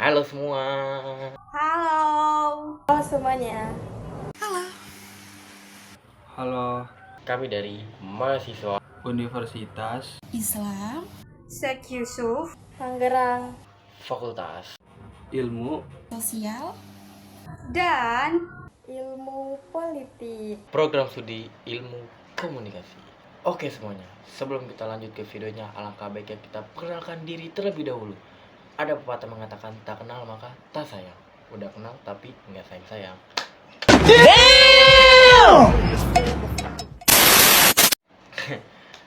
Halo semua. Halo, halo semuanya. Halo, Kami dari mahasiswa Universitas Islam, Syekh Yusuf, Tangerang, Fakultas Ilmu Sosial, dan Ilmu Politik. Program Studi Ilmu Komunikasi. Oke semuanya, sebelum kita lanjut ke videonya, alangkah baiknya kita perkenalkan diri terlebih dahulu. Ada pepatah mengatakan tak kenal maka tak sayang. Udah kenal tapi nggak sayang-sayang.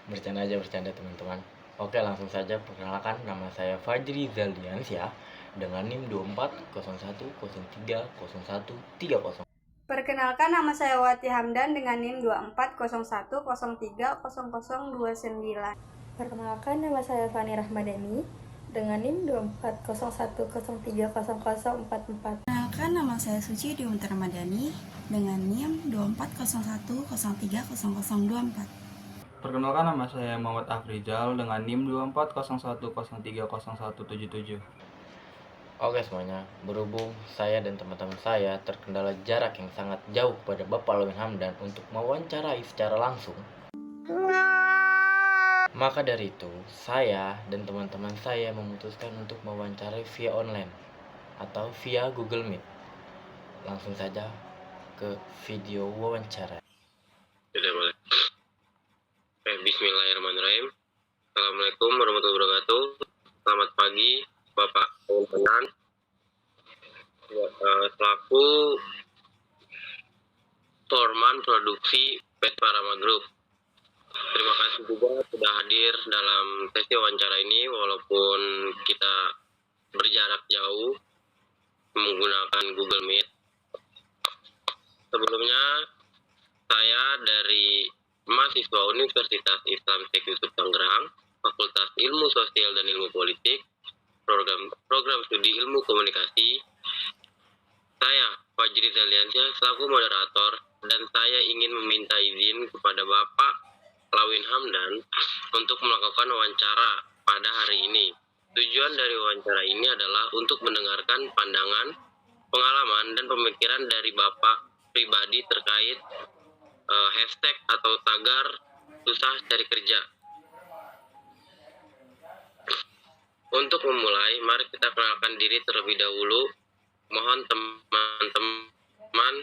Bercanda teman-teman. Oke, langsung saja perkenalkan, nama saya Fajri Zaliansyah dengan NIM 2401030130. Perkenalkan, nama saya Wati Hamdan dengan NIM 2401030029. Perkenalkan, nama saya Fani Rahmadani dengan NIM 2401030044. Perkenalkan, nama saya Suci Dewanti Ramadhani dengan NIM 2401030024. Perkenalkan, nama saya Muhammad Afrizal dengan NIM 2401030177. Oke semuanya, berhubung saya dan teman-teman saya terkendala jarak yang sangat jauh kepada Bapak Lawin Hamdan untuk mewawancarai secara langsung, maka dari itu saya dan teman-teman saya memutuskan untuk mewawancarai via online atau via Google Meet. Langsung saja ke video wawancara. Sudah boleh. Bismillahirrahmanirrahim. Assalamualaikum warahmatullahi wabarakatuh. Selamat pagi, Bapak Hamdan. Selaku Forman Produksi PT Parama Group. Terima kasih juga sudah hadir dalam sesi wawancara ini walaupun kita berjarak jauh menggunakan Google Meet. Sebelumnya saya dari mahasiswa Universitas Islam Syekh Yusuf Tangerang, Fakultas Ilmu Sosial dan Ilmu Politik, program studi Ilmu Komunikasi. Saya Fajri Zaliansyah selaku moderator dan saya ingin meminta izin kepada Bapak Lawin Hamdan untuk melakukan wawancara pada hari ini. Tujuan dari wawancara ini adalah untuk mendengarkan pandangan, pengalaman, dan pemikiran dari Bapak pribadi terkait hashtag atau tagar susah cari kerja. Untuk memulai, mari kita perkenalkan diri terlebih dahulu. Mohon teman-teman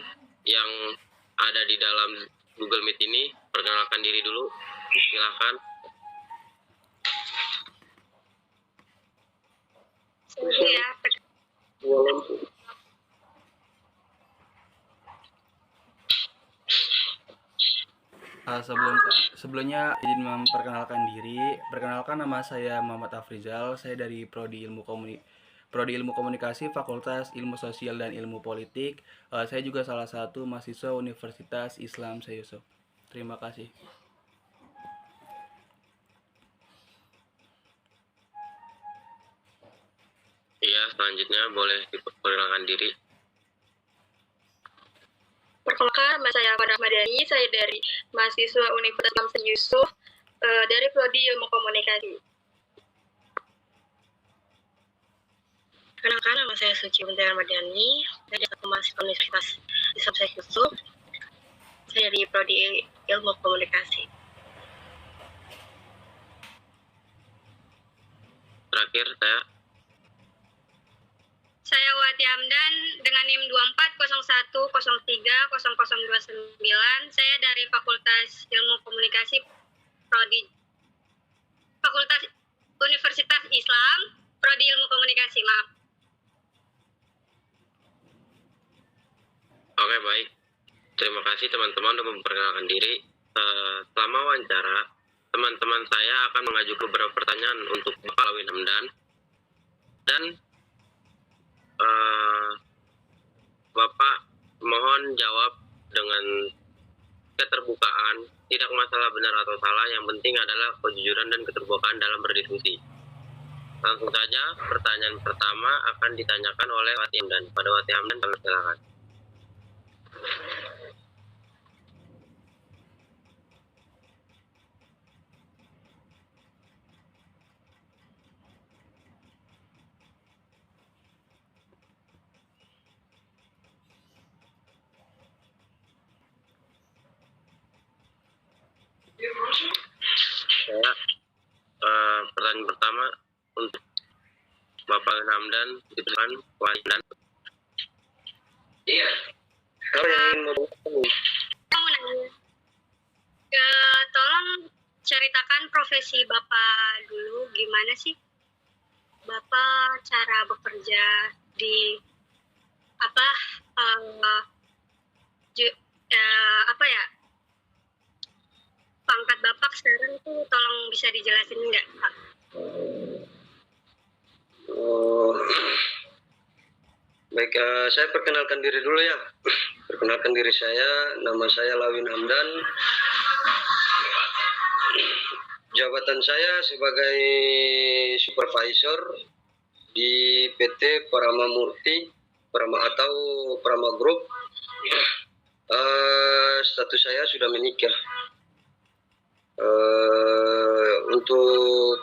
yang ada di dalam Google Meet ini perkenalkan diri dulu. Silakan. Iya. Sebelumnya izin memperkenalkan diri. Perkenalkan, nama saya Muhammad Afrizal. Saya dari Prodi Ilmu Komunikasi Fakultas Ilmu Sosial dan Ilmu Politik. Saya juga salah satu mahasiswa Universitas Islam Syekh Yusuf. Terima kasih. Iya, selanjutnya boleh diperkenalkan diri. Perkenalkan, nama saya Fani Rahmadani, saya dari mahasiswa Universitas Islam Syekh Yusuf dari Prodi Ilmu Komunikasi. Perkenalkan, nama saya Suci Dewanti Ramadhani, saya dari mahasiswa Universitas Islam Syekh Yusuf, saya dari Prodi Ilmu Komunikasi. Terakhir, Saya Wati Hamdan dengan NIM 2401030029. Saya dari Fakultas Ilmu Komunikasi Prodi Fakultas Universitas Islam Prodi Ilmu Komunikasi. Maaf. Oke, baik. Terima kasih teman-teman sudah memperkenalkan diri. Selama wawancara, teman-teman saya akan mengajukan beberapa pertanyaan untuk Bapak Lawin Hamdan. Dan Bapak mohon jawab dengan keterbukaan, tidak masalah benar atau salah, yang penting adalah kejujuran dan keterbukaan dalam berdiskusi. Langsung saja, pertanyaan pertama akan ditanyakan oleh Wati Hamdan. Pada Wati Hamdan, kami silakan. Saya pertanyaan pertama untuk Bapak Hamdan, Depan Wadan. Iya. Kalau yang ingin mau Mau nanya, tolong ceritakan profesi Bapak dulu, gimana sih Bapak cara bekerja di apa apa ya, pangkat Bapak sekarang tuh tolong bisa dijelasin nggak Pak? Oh, baik, saya perkenalkan diri dulu ya. Perkenalkan diri saya, nama saya Lawin Hamdan. Jabatan saya sebagai supervisor di PT Parama Murti, Parama atau Parama Group. Status saya sudah menikah. Untuk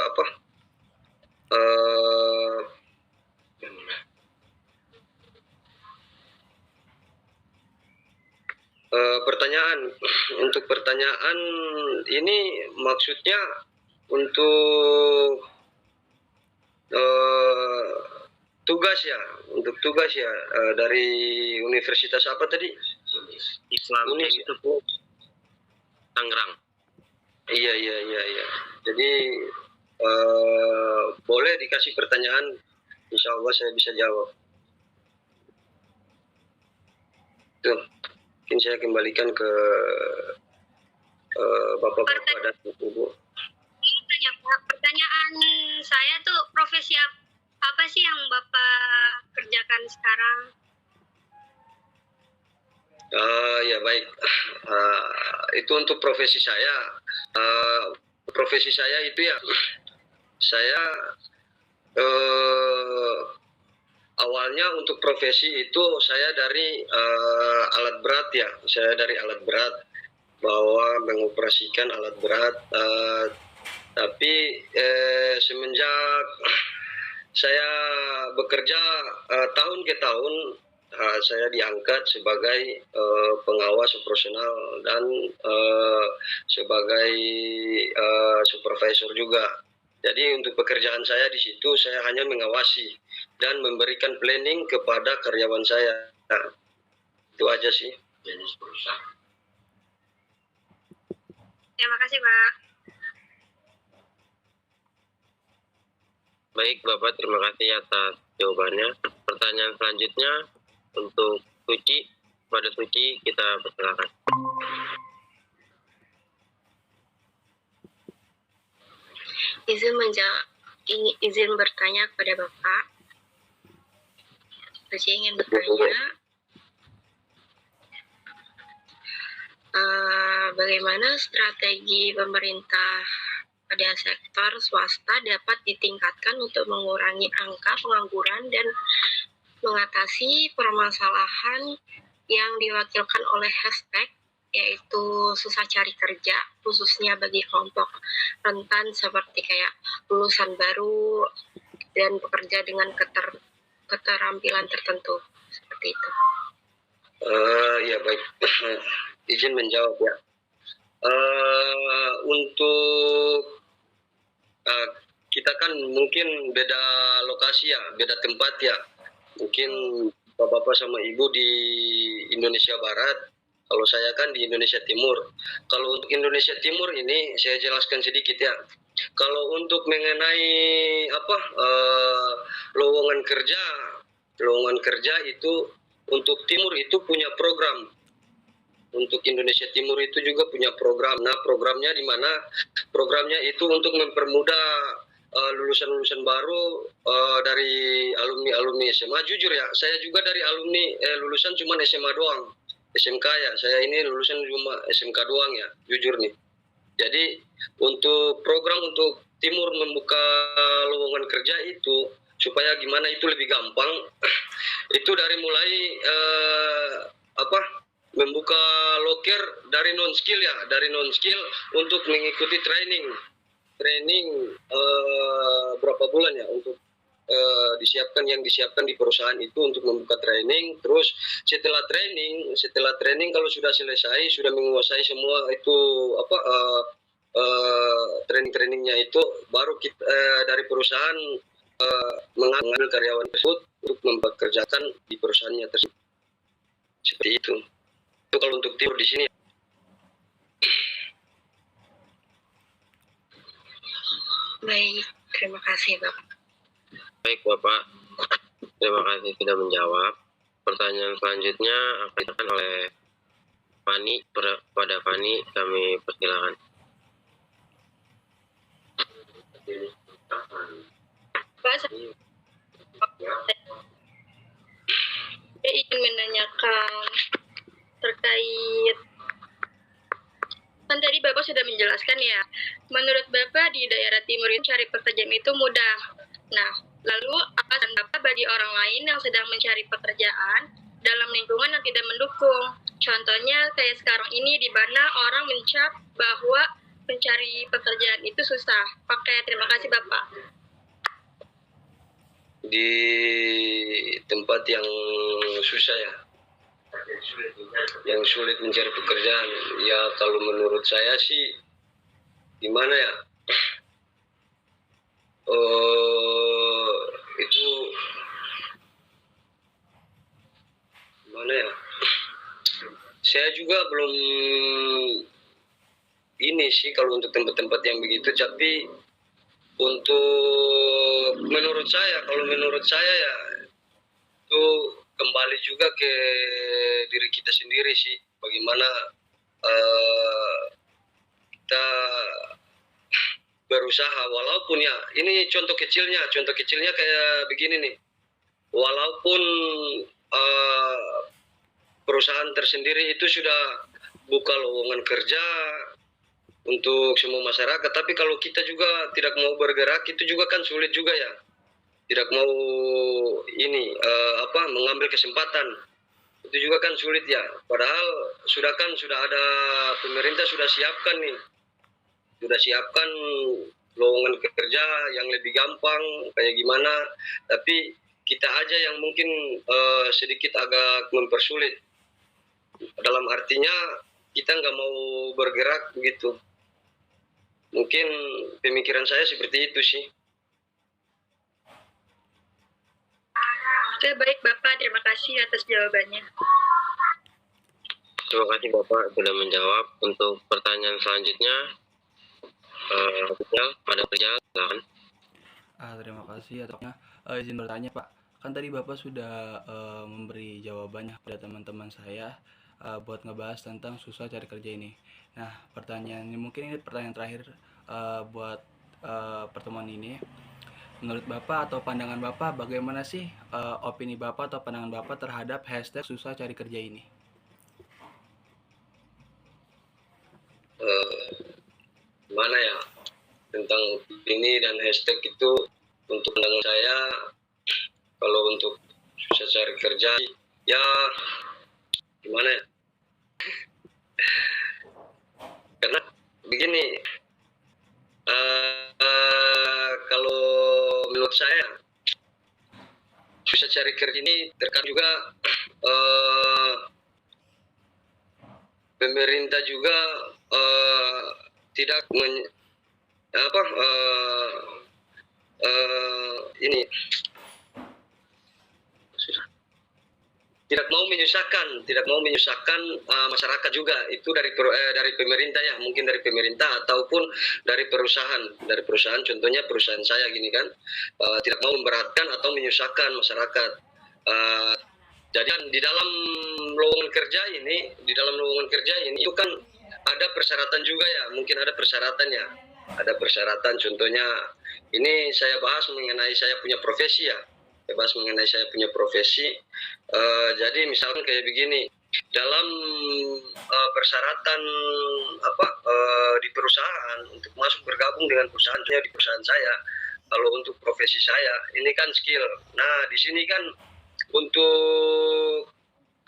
apa? Pertanyaan untuk pertanyaan ini maksudnya untuk tugas ya, untuk tugas ya, dari universitas apa tadi? Islam itu Tangerang. Iya. Jadi boleh dikasih pertanyaan, insya Allah saya bisa jawab. Tuh, mungkin saya kembalikan ke bapak-bapak dan ibu. Ya, Pak. Pertanyaan saya tuh profesi apa sih yang Bapak kerjakan sekarang? Ya baik, itu untuk profesi saya. Profesi saya itu ya, saya awalnya untuk profesi itu saya dari alat berat ya, saya dari alat berat, bahwa mengoperasikan alat berat. Tapi semenjak saya bekerja tahun ke tahun, saya diangkat sebagai pengawas operasional dan sebagai supervisor juga. Jadi untuk pekerjaan saya di situ saya hanya mengawasi dan memberikan planning kepada karyawan saya. Nah, itu aja sih. Terima kasih Pak. Baik Bapak, terima kasih atas jawabannya. Pertanyaan selanjutnya untuk Suci. Pada Suci kita persilakan. Izin bertanya kepada Bapak. Suci ingin bertanya, bagaimana strategi pemerintah pada sektor swasta dapat ditingkatkan untuk mengurangi angka pengangguran dan mengatasi permasalahan yang diwakilkan oleh hashtag, yaitu susah cari kerja, khususnya bagi kelompok rentan seperti kayak lulusan baru dan pekerja dengan keterampilan tertentu, seperti itu. Ya baik, izin menjawab ya. Untuk kita kan mungkin beda lokasi ya, beda tempat ya. Mungkin bapak-bapak sama ibu di Indonesia Barat, kalau saya kan di Indonesia Timur. Kalau untuk Indonesia Timur ini saya jelaskan sedikit ya. Kalau untuk mengenai lowongan kerja itu untuk Timur itu punya program. Untuk Indonesia Timur itu juga punya program. Nah, programnya di mana? Programnya itu untuk mempermudah lulusan-lulusan baru dari alumni SMA. Jujur ya, saya juga dari alumni lulusan cuma SMA doang. SMK ya, saya ini lulusan cuma SMK doang ya, jujur nih. Jadi untuk program untuk Timur membuka lowongan kerja itu supaya gimana itu lebih gampang. Itu dari mulai membuka loker dari non skill ya, dari non skill untuk mengikuti training berapa bulan ya, untuk disiapkan di perusahaan itu untuk membuka training. Terus setelah training kalau sudah selesai, sudah menguasai semua itu training-trainingnya itu, baru kita dari perusahaan mengambil karyawan tersebut untuk mempekerjakan di perusahaannya tersebut. Seperti itu. Itu kalau untuk timur di sini. Baik, terima kasih Bapak. Baik Bapak, terima kasih sudah menjawab. Pertanyaan selanjutnya akan ditanyakan oleh Fani. Pada Fani kami persilakan. Pak, saya ingin menanyakan terkait, kan tadi Bapak sudah menjelaskan ya, menurut Bapak di daerah timur ini cari pekerjaan itu mudah. Nah, lalu apa saran Bapak bagi orang lain yang sedang mencari pekerjaan dalam lingkungan yang tidak mendukung? Contohnya kayak sekarang ini di mana orang mencap bahwa mencari pekerjaan itu susah. Oke, terima kasih Bapak. Di tempat yang susah ya, yang sulit mencari pekerjaan, ya kalau menurut saya sih gimana ya, itu gimana ya, saya juga belum ini sih kalau untuk tempat-tempat yang begitu. Tapi untuk menurut saya ya itu kembali juga ke diri kita sendiri sih, bagaimana kita berusaha. Walaupun ya ini contoh kecilnya kayak begini nih, walaupun perusahaan tersendiri itu sudah buka lowongan kerja untuk semua masyarakat, tapi kalau kita juga tidak mau bergerak, itu juga kan sulit juga ya, tidak mau ini mengambil kesempatan, itu juga kan sulit ya. Padahal sudah ada pemerintah sudah siapkan lowongan kerja yang lebih gampang kayak gimana, tapi kita aja yang mungkin sedikit agak mempersulit, dalam artinya kita nggak mau bergerak begitu. Mungkin pemikiran saya seperti itu sih. Oke, baik Bapak, terima kasih atas jawabannya. Terima kasih Bapak sudah menjawab. Untuk pertanyaan selanjutnya, pada kerja, silakan. Terima kasih atasnya. Izin bertanya Pak, kan tadi Bapak sudah memberi jawabannya pada teman-teman saya buat ngebahas tentang susah cari kerja ini. Nah, pertanyaannya mungkin ini pertanyaan terakhir buat pertemuan ini. Menurut Bapak atau pandangan Bapak, bagaimana sih opini Bapak atau pandangan Bapak terhadap hashtag susah cari kerja ini? Mana ya tentang ini dan hashtag itu, untuk pandangan saya, kalau untuk susah cari kerja ya gimana ya, karena begini, kalau menurut saya susah cari kerja ini terkadang juga pemerintah juga tidak tidak mau menyusahkan masyarakat juga. Itu dari pemerintah ya, mungkin dari pemerintah ataupun dari perusahaan, contohnya perusahaan saya gini kan, tidak mau memberatkan atau menyusahkan masyarakat. Jadi di dalam lowongan kerja ini itu kan ada persyaratan juga ya, mungkin ada persyaratan, contohnya ini saya bahas mengenai saya punya profesi ya, jadi misalkan kayak begini, dalam persyaratan di perusahaan untuk masuk bergabung dengan perusahaan saya, kalau untuk profesi saya ini kan skill. Nah di sini kan untuk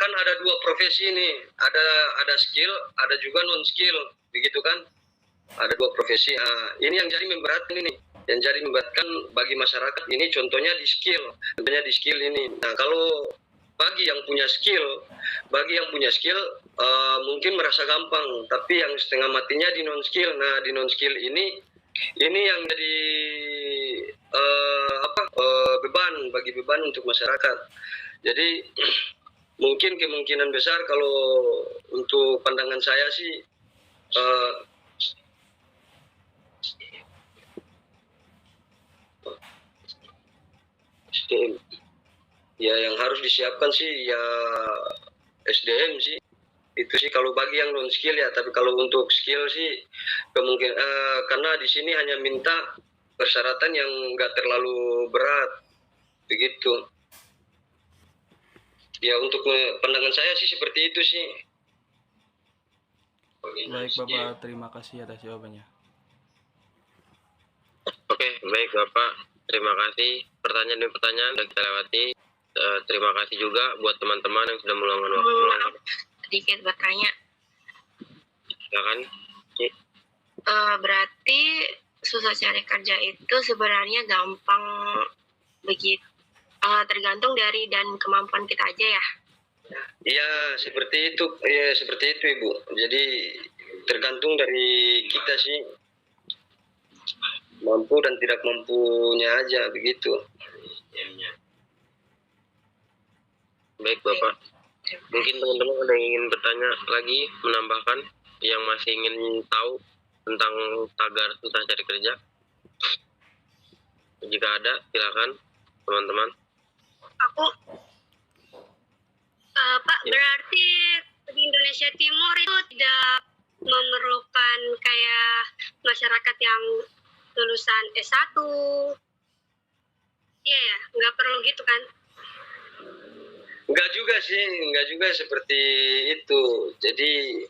kan ada dua profesi ini, ada skill, ada juga non skill, begitu kan? Ada dua profesi. Nah, ini yang jadi memberatkan ini. yang jadi memberatkan bagi masyarakat ini contohnya di skill ini. Nah, kalau bagi yang punya skill mungkin merasa gampang, tapi yang setengah matinya di non skill. Nah, di non skill ini yang jadi beban untuk masyarakat. Jadi mungkin kemungkinan besar kalau untuk pandangan saya sih eh, SDM. Ya yang harus disiapkan sih ya SDM sih. Itu sih kalau bagi yang non skill ya, tapi kalau untuk skill sih kemungkinan karena di sini hanya minta persyaratan yang nggak terlalu berat begitu. Ya untuk pandangan saya sih seperti itu sih. Baik Bapak, terima kasih atas jawabannya. Oke, baik Bapak. Terima kasih. Pertanyaan demi pertanyaan sudah kita lewati. Terima kasih juga buat teman-teman yang sudah meluangkan waktu. Sedikit bertanya. Silakan. Berarti susah cari kerja itu sebenarnya gampang begitu. Tergantung dari dan kemampuan kita aja ya. Iya, seperti itu. Iya, seperti itu Ibu. Jadi tergantung dari kita sih. Mampu dan tidak mampunya aja begitu. Baik Bapak. Mungkin teman-teman ada yang ingin bertanya lagi, menambahkan yang masih ingin tahu tentang tagar susah cari kerja. Jika ada, silakan teman-teman. Aku Pak, berarti di Indonesia Timur itu tidak memerlukan kayak masyarakat yang lulusan S1. Iya ya, nggak perlu gitu kan? Enggak juga seperti itu. Jadi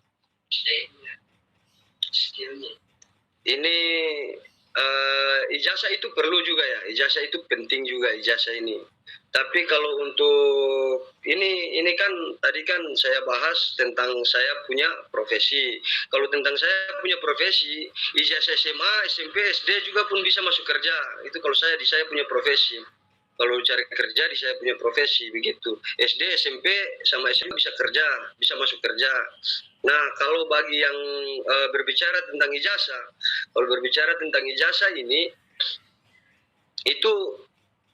ini ijazah itu perlu juga ya. Ijazah itu penting juga ijazah ini. Tapi kalau untuk ini kan tadi kan saya bahas tentang saya punya profesi. Kalau tentang saya punya profesi, ijazah SMA, SMP, SD juga pun bisa masuk kerja. Itu kalau saya punya profesi. Kalau cari kerja di saya punya profesi begitu. SD, SMP sama SMA bisa kerja, bisa masuk kerja. Nah, kalau bagi yang berbicara tentang ijazah ini itu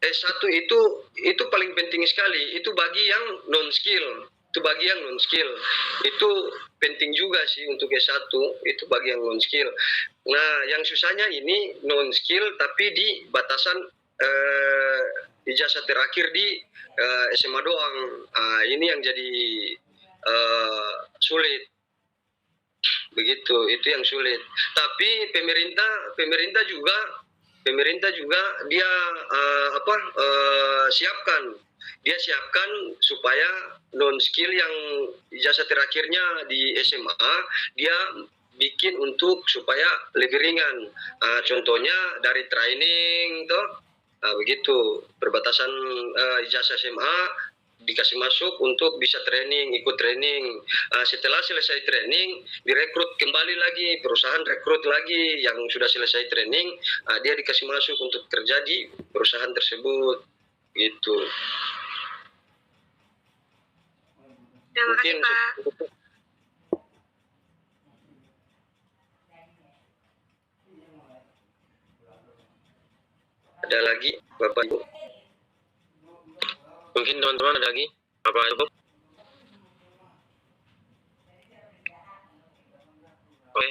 S1 itu paling penting sekali. Itu bagi yang non skill. Itu penting juga sih untuk S1, itu bagi yang non skill. Nah, yang susahnya ini non skill tapi di batasan ijazah terakhir di SMA doang. Ini yang jadi sulit. Begitu, itu yang sulit. Tapi pemerintah juga dia siapkan supaya non skill yang ijazah terakhirnya di SMA dia bikin untuk supaya lebih ringan. Contohnya dari training begitu, perbatasan ijazah SMA dikasih masuk untuk bisa ikut training. Setelah selesai training, direkrut kembali lagi, perusahaan rekrut lagi yang sudah selesai training, dia dikasih masuk untuk kerja di perusahaan tersebut, gitu. Terima kasih Pak. Ada lagi, Bapak Ibu? Mungkin teman-teman ada lagi? Bapak Ibu? Oke,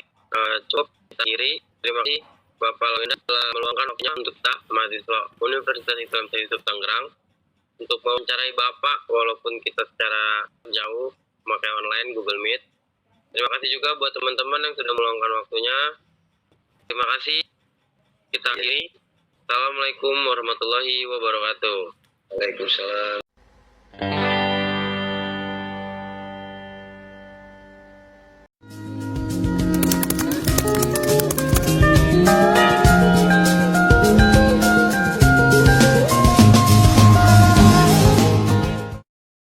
cukup kita akhiri. Terima kasih Bapak Lawinda telah meluangkan waktunya untuk kita mahasiswa Universitas Islam Yusuf Tangerang untuk mewawancarai Bapak walaupun kita secara jauh memakai online Google Meet. Terima kasih juga buat teman-teman yang sudah meluangkan waktunya. Terima kasih. Kita akhiri. Assalamualaikum warahmatullahi wabarakatuh. Waalaikumsalam.